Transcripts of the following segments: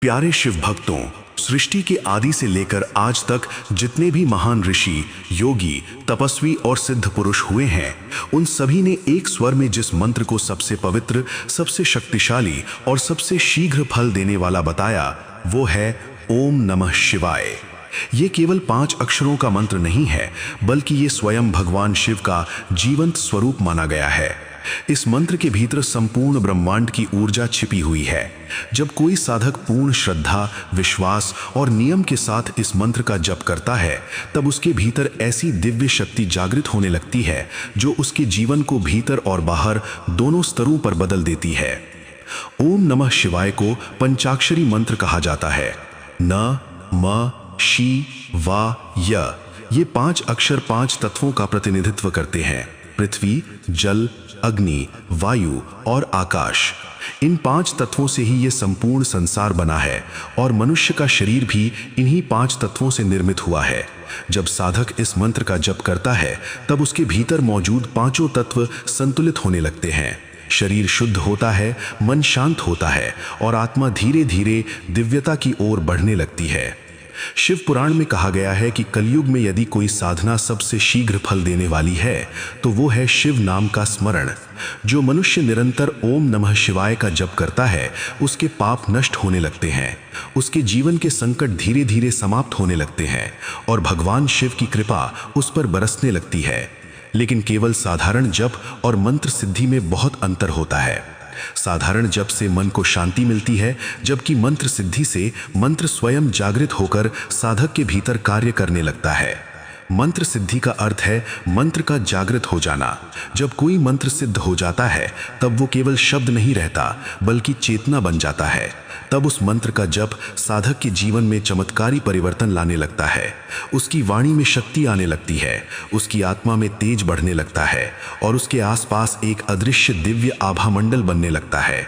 प्यारे शिव भक्तों, सृष्टि के आदि से लेकर आज तक जितने भी महान ऋषि, योगी, तपस्वी और सिद्ध पुरुष हुए हैं, उन सभी ने एक स्वर में जिस मंत्र को सबसे पवित्र, सबसे शक्तिशाली और सबसे शीघ्र फल देने वाला बताया, वो है ओम नमः शिवाय। ये केवल 5 अक्षरों का मंत्र नहीं है, बल्कि ये स्वयं भगवान शिव का जीवंत स्वरूप माना गया है। इस मंत्र के भीतर संपूर्ण ब्रह्मांड की ऊर्जा छिपी हुई है। जब कोई साधक पूर्ण श्रद्धा, विश्वास और नियम के साथ इस मंत्र का जप करता है, तब उसके भीतर ऐसी दिव्य शक्ति जागृत होने लगती है जो उसके जीवन को भीतर और बाहर दोनों स्तरों पर बदल देती है। ओम नमः शिवाय को पंचाक्षरी मंत्र कहा जाता है। न, म, शी, वा, य। ये 5 अक्षर 5 तत्वों का प्रतिनिधित्व करते हैं: पृथ्वी, जल, अग्नि, वायु और आकाश। इन 5 तत्वों से ही ये संपूर्ण संसार बना है और मनुष्य का शरीर भी इन्हीं 5 तत्वों से निर्मित हुआ है। जब साधक इस मंत्र का जप करता है, तब उसके भीतर मौजूद 5 तत्व संतुलित होने लगते हैं। शरीर शुद्ध होता है, मन शांत होता है और आत्मा धीरे धीरे दिव्यता की ओर बढ़ने लगती है। शिव पुराण में कहा गया है कि कलयुग में यदि कोई साधना सबसे शीघ्र फल देने वाली है, तो वो है शिव नाम का स्मरण। जो मनुष्य निरंतर ओम नमः शिवाय का जप करता है, उसके पाप नष्ट होने लगते हैं, उसके जीवन के संकट धीरे धीरे समाप्त होने लगते हैं और भगवान शिव की कृपा उस पर बरसने लगती है। लेकिन केवल साधारण जप और मंत्र सिद्धि में बहुत अंतर होता है। साधारण जप से मन को शांति मिलती है, जबकि मंत्र सिद्धि से मंत्र स्वयं जागृत होकर साधक के भीतर कार्य करने लगता है। मंत्र सिद्धि का अर्थ है मंत्र का जागृत हो जाना। जब कोई मंत्र सिद्ध हो जाता है, तब वो केवल शब्द नहीं रहता, बल्कि चेतना बन जाता है। तब उस मंत्र का जप साधक के जीवन में चमत्कारी परिवर्तन लाने लगता है। उसकी वाणी में शक्ति आने लगती है, उसकी आत्मा में तेज बढ़ने लगता है और उसके आसपास एक अदृश्य दिव्य आभा मंडल बनने लगता है।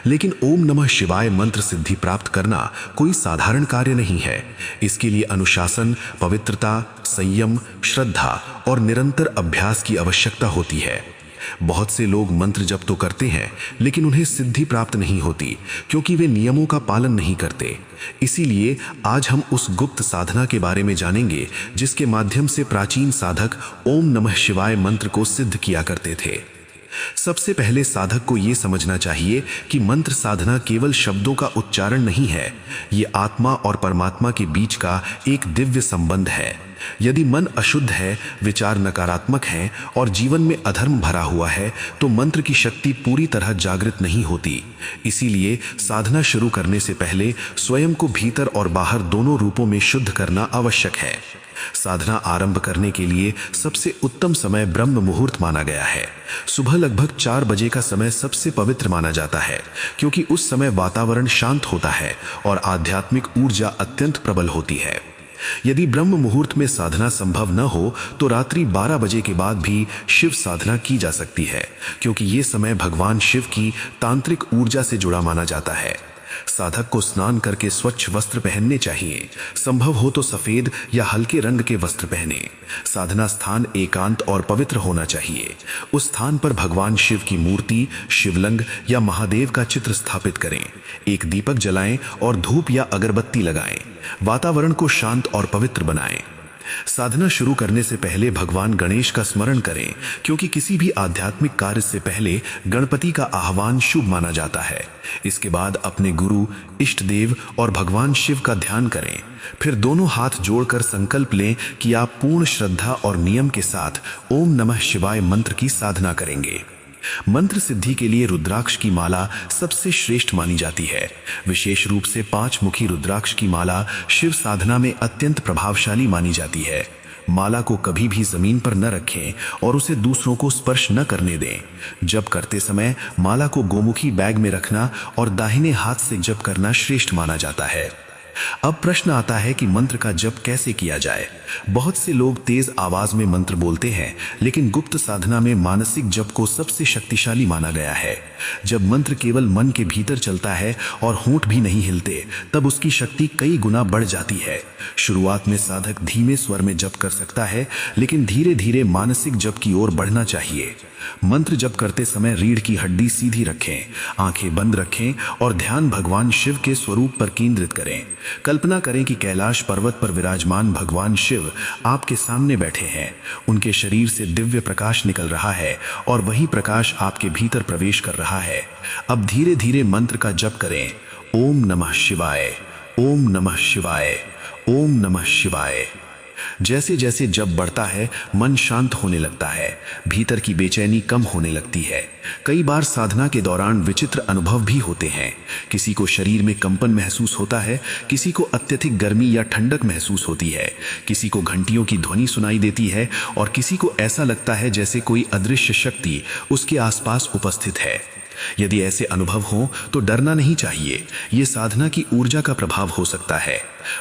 लेकिन ओम नमः शिवाय मंत्र सिद्धि प्राप्त करना कोई साधारण कार्य नहीं है। इसके लिए अनुशासन, पवित्रता, संयम, श्रद्धा और निरंतर अभ्यास की आवश्यकता होती है। बहुत से लोग मंत्र जप तो करते हैं, लेकिन उन्हें सिद्धि प्राप्त नहीं होती, क्योंकि वे नियमों का पालन नहीं करते। इसीलिए आज हम उस गुप्त साधना के बारे में जानेंगे, जिसके माध्यम से प्राचीन साधक ओम नमः शिवाय मंत्र को सिद्ध किया करते थे। सबसे पहले साधक को यह समझना चाहिए कि मंत्र साधना केवल शब्दों का उच्चारण नहीं है, ये आत्मा और परमात्मा के बीच का एक दिव्य संबंध है। यदि मन अशुद्ध है, विचार नकारात्मक हैं और जीवन में अधर्म भरा हुआ है, तो मंत्र की शक्ति पूरी तरह जागृत नहीं होती। इसीलिए साधना शुरू करने से पहले स्वयं को भीतर और बाहर दोनों रूपों में शुद्ध करना आवश्यक है। साधना आरंभ करने के लिए सबसे उत्तम समय ब्रह्म मुहूर्त माना गया है। सुबह लगभग 4 बजे का समय सबसे पवित्र माना जाता है, क्योंकि उस समय वातावरण शांत होता है और आध्यात्मिक ऊर्जा अत्यंत प्रबल होती है। यदि ब्रह्म मुहूर्त में साधना संभव न हो, तो रात्रि 12 बजे के बाद भी शिव साधना की जा सकती है, क्योंकि ये समय भगवान शिव की तांत्रिक ऊर्जा से जुड़ा माना जाता है। साधक को स्नान करके स्वच्छ वस्त्र पहनने चाहिए। संभव हो तो सफेद या हल्के रंग के वस्त्र पहने। साधना स्थान एकांत और पवित्र होना चाहिए। उस स्थान पर भगवान शिव की मूर्ति, शिवलिंग या महादेव का चित्र स्थापित करें। एक दीपक जलाएं और धूप या अगरबत्ती लगाएं। वातावरण को शांत और पवित्र बनाएं। साधना शुरू करने से पहले भगवान गणेश का स्मरण करें, क्योंकि किसी भी आध्यात्मिक कार्य से पहले गणपति का आह्वान शुभ माना जाता है। इसके बाद अपने गुरु, इष्ट देव और भगवान शिव का ध्यान करें। फिर दोनों हाथ जोड़कर संकल्प लें कि आप पूर्ण श्रद्धा और नियम के साथ ओम नमः शिवाय मंत्र की साधना करेंगे। मंत्र सिद्धि के लिए रुद्राक्ष की माला सबसे श्रेष्ठ मानी जाती है। विशेष रूप से 5 मुखी रुद्राक्ष की माला शिव साधना में अत्यंत प्रभावशाली मानी जाती है। माला को कभी भी जमीन पर न रखें और उसे दूसरों को स्पर्श न करने दें। जप करते समय माला को गोमुखी बैग में रखना और दाहिने हाथ से जप करना श्रेष्ठ माना जाता है। अब प्रश्न आता है कि मंत्र का जप कैसे किया जाए। बहुत से लोग तेज आवाज में मंत्र बोलते हैं, लेकिन गुप्त साधना में मानसिक जप को सबसे शक्तिशाली माना गया है। जब मंत्र केवल मन के भीतर चलता है और होंठ भी नहीं हिलते, तब उसकी शक्ति कई गुना बढ़ जाती है। शुरुआत में साधक धीमे स्वर में जप कर सकता है, लेकिन धीरे धीरे मानसिक जप की ओर बढ़ना चाहिए। मंत्र जप करते समय रीढ़ की हड्डी सीधी रखें, आंखें बंद रखें और ध्यान भगवान शिव के स्वरूप पर केंद्रित करें। कल्पना करें कि कैलाश पर्वत पर विराजमान भगवान शिव आपके सामने बैठे हैं। उनके शरीर से दिव्य प्रकाश निकल रहा है और वही प्रकाश आपके भीतर प्रवेश कर रहा है। अब धीरे धीरे मंत्र का जप करें। ओम नमः शिवाय, ओम नमः शिवाय, ओम नमः शिवाय। जैसे जैसे जप बढ़ता है मन शांत होने लगता है, भीतर की बेचैनी कम होने लगती है। कई बार साधना के दौरान विचित्र अनुभव भी होते हैं। किसी को शरीर में कंपन महसूस होता है, किसी को अत्यधिक गर्मी या ठंडक महसूस होती है, किसी को घंटियों की ध्वनि सुनाई देती है और किसी को ऐसा लगता है जैसे कोई अदृश्य शक्ति उसके आसपास उपस्थित है। यदि ऐसे अनुभव हों तो डरना नहीं चाहिए, ये साधना की ऊर्जा का प्रभाव हो सकता है।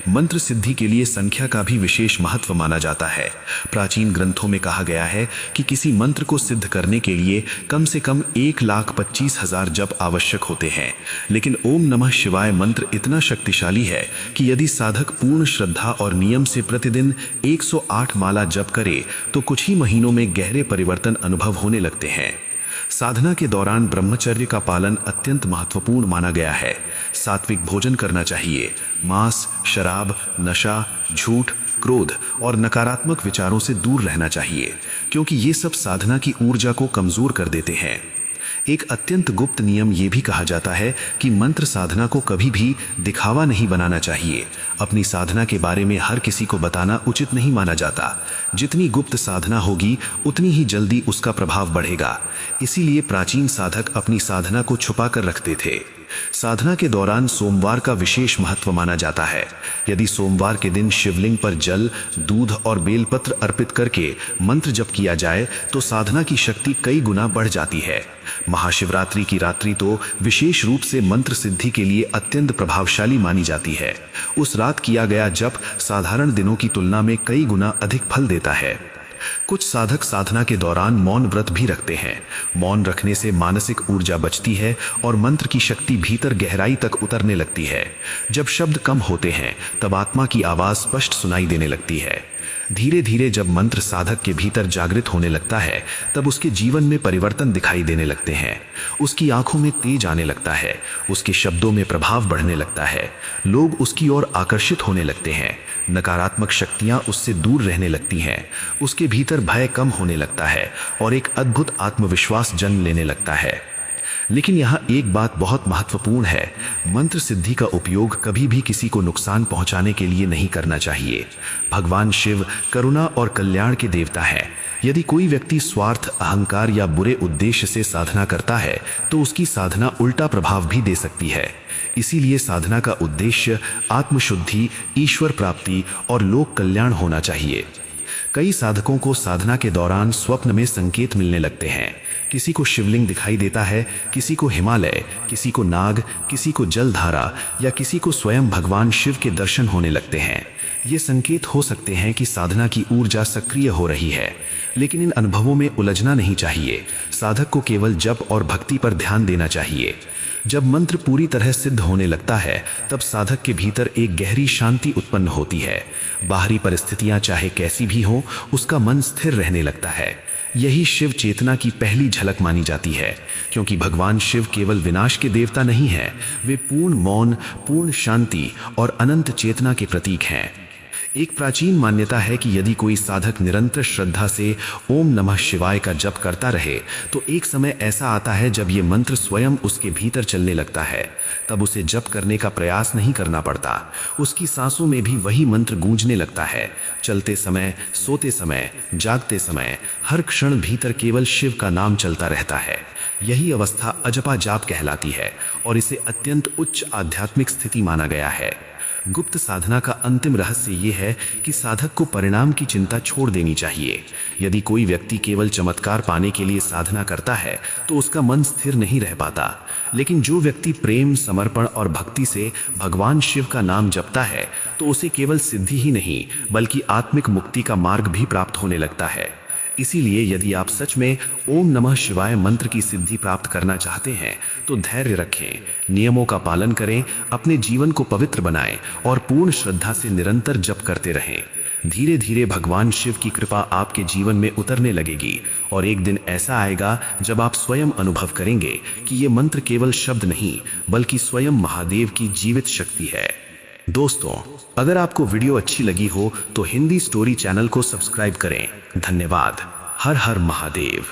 मंत्र सिद्धि के लिए संख्या का भी विशेष महत्व माना जाता है। प्राचीन ग्रंथों में कहा गया है कि किसी मंत्र को सिद्ध करने के लिए कम से कम 1,25,000 जप आवश्यक होते हैं। लेकिन ओम नमः शिवाय मंत्र इतना शक्तिशाली है कि यदि साधक पूर्ण श्रद्धा और नियम से प्रतिदिन 108 माला जप करे तो कुछ ही महीनों में गहरे परिवर्तन अनुभव होने लगते हैं। साधना के दौरान ब्रह्मचर्य का पालन अत्यंत महत्वपूर्ण माना गया है। सात्विक भोजन करना चाहिए। मांस, शराब, नशा, झूठ, क्रोध और नकारात्मक विचारों से दूर रहना चाहिए, क्योंकि ये सब साधना की ऊर्जा को कमजोर कर देते हैं। एक अत्यंत गुप्त नियम यह भी कहा जाता है कि मंत्र साधना को कभी भी दिखावा नहीं बनाना चाहिए। अपनी साधना के बारे में हर किसी को बताना उचित नहीं माना जाता। जितनी गुप्त साधना होगी उतनी ही जल्दी उसका प्रभाव बढ़ेगा। इसीलिए प्राचीन साधक अपनी साधना को छुपा कर रखते थे। साधना के दौरान सोमवार का विशेष महत्व माना जाता है। यदि सोमवार के दिन शिवलिंग पर जल, दूध और बेलपत्र अर्पित करके मंत्र जप किया जाए तो साधना की शक्ति कई गुना बढ़ जाती है। महाशिवरात्रि की रात्रि तो विशेष रूप से मंत्र सिद्धि के लिए अत्यंत प्रभावशाली मानी जाती है। उस रात किया गया जप साधारण दिनों की तुलना में कई गुना अधिक फल देता है। कुछ साधक साधना के दौरान मौन व्रत भी रखते हैं। मौन रखने से मानसिक ऊर्जा बचती है और मंत्र की शक्ति भीतर गहराई तक उतरने लगती है। जब शब्द कम होते हैं तब आत्मा की आवाज स्पष्ट सुनाई देने लगती है। धीरे धीरे जब मंत्र साधक के भीतर जागृत होने लगता है तब उसके जीवन में परिवर्तन दिखाई देने लगते हैं। उसकी आंखों में तेज आने लगता है, उसके शब्दों में प्रभाव बढ़ने लगता है, लोग उसकी ओर आकर्षित होने लगते हैं, नकारात्मक शक्तियां उससे दूर रहने लगती हैं, उसके भीतर भय कम होने लगता है और एक अद्भुत आत्मविश्वास जन्म लेने लगता है। लेकिन यहाँ एक बात बहुत महत्वपूर्ण है, मंत्र सिद्धि का उपयोग कभी भी किसी को नुकसान पहुंचाने के लिए नहीं करना चाहिए। भगवान शिव करुणा और कल्याण के देवता हैं। यदि कोई व्यक्ति स्वार्थ, अहंकार या बुरे उद्देश्य से साधना करता है तो उसकी साधना उल्टा प्रभाव भी दे सकती है। इसीलिए साधना का उद्देश्य आत्मशुद्धि, ईश्वर प्राप्ति और लोक कल्याण होना चाहिए। कई साधकों को साधना के दौरान स्वप्न में संकेत मिलने लगते हैं। किसी को शिवलिंग दिखाई देता है, किसी को हिमालय, किसी को नाग, किसी को जलधारा या किसी को स्वयं भगवान शिव के दर्शन होने लगते हैं। ये संकेत हो सकते हैं कि साधना की ऊर्जा सक्रिय हो रही है। लेकिन इन अनुभवों में उलझना नहीं चाहिए। साधक को केवल जप और भक्ति पर ध्यान देना चाहिए। जब मंत्र पूरी तरह सिद्ध होने लगता है तब साधक के भीतर एक गहरी शांति उत्पन्न होती है। बाहरी परिस्थितियां चाहे कैसी भी हों, उसका मन स्थिर रहने लगता है। यही शिव चेतना की पहली झलक मानी जाती है, क्योंकि भगवान शिव केवल विनाश के देवता नहीं हैं, वे पूर्ण मौन, पूर्ण शांति और अनंत चेतना के प्रतीक हैं। एक प्राचीन मान्यता है कि यदि कोई साधक निरंतर श्रद्धा से ओम नमः शिवाय का जप करता रहे तो एक समय ऐसा आता है जब ये मंत्र स्वयं उसके भीतर चलने लगता है। तब उसे जप करने का प्रयास नहीं करना पड़ता। उसकी सांसों में भी वही मंत्र गूंजने लगता है। चलते समय, सोते समय, जागते समय, हर क्षण भीतर केवल शिव का नाम चलता रहता है। यही अवस्था अजपा जाप कहलाती है और इसे अत्यंत उच्च आध्यात्मिक स्थिति माना गया है। गुप्त साधना का अंतिम रहस्य ये है कि साधक को परिणाम की चिंता छोड़ देनी चाहिए। यदि कोई व्यक्ति केवल चमत्कार पाने के लिए साधना करता है तो उसका मन स्थिर नहीं रह पाता। लेकिन जो व्यक्ति प्रेम, समर्पण और भक्ति से भगवान शिव का नाम जपता है तो उसे केवल सिद्धि ही नहीं बल्कि आत्मिक मुक्ति का मार्ग भी प्राप्त होने लगता है। इसीलिए यदि आप सच में ओम नमः शिवाय मंत्र की सिद्धि प्राप्त करना चाहते हैं तो धैर्य रखें, नियमों का पालन करें, अपने जीवन को पवित्र बनाएं और पूर्ण श्रद्धा से निरंतर जप करते रहें। धीरे धीरे भगवान शिव की कृपा आपके जीवन में उतरने लगेगी और एक दिन ऐसा आएगा जब आप स्वयं अनुभव करेंगे कि ये मंत्र केवल शब्द नहीं बल्कि स्वयं महादेव की जीवित शक्ति है। दोस्तों, अगर आपको वीडियो अच्छी लगी हो तो हिंदी स्टोरी चैनल को सब्सक्राइब करें। धन्यवाद। हर हर महादेव।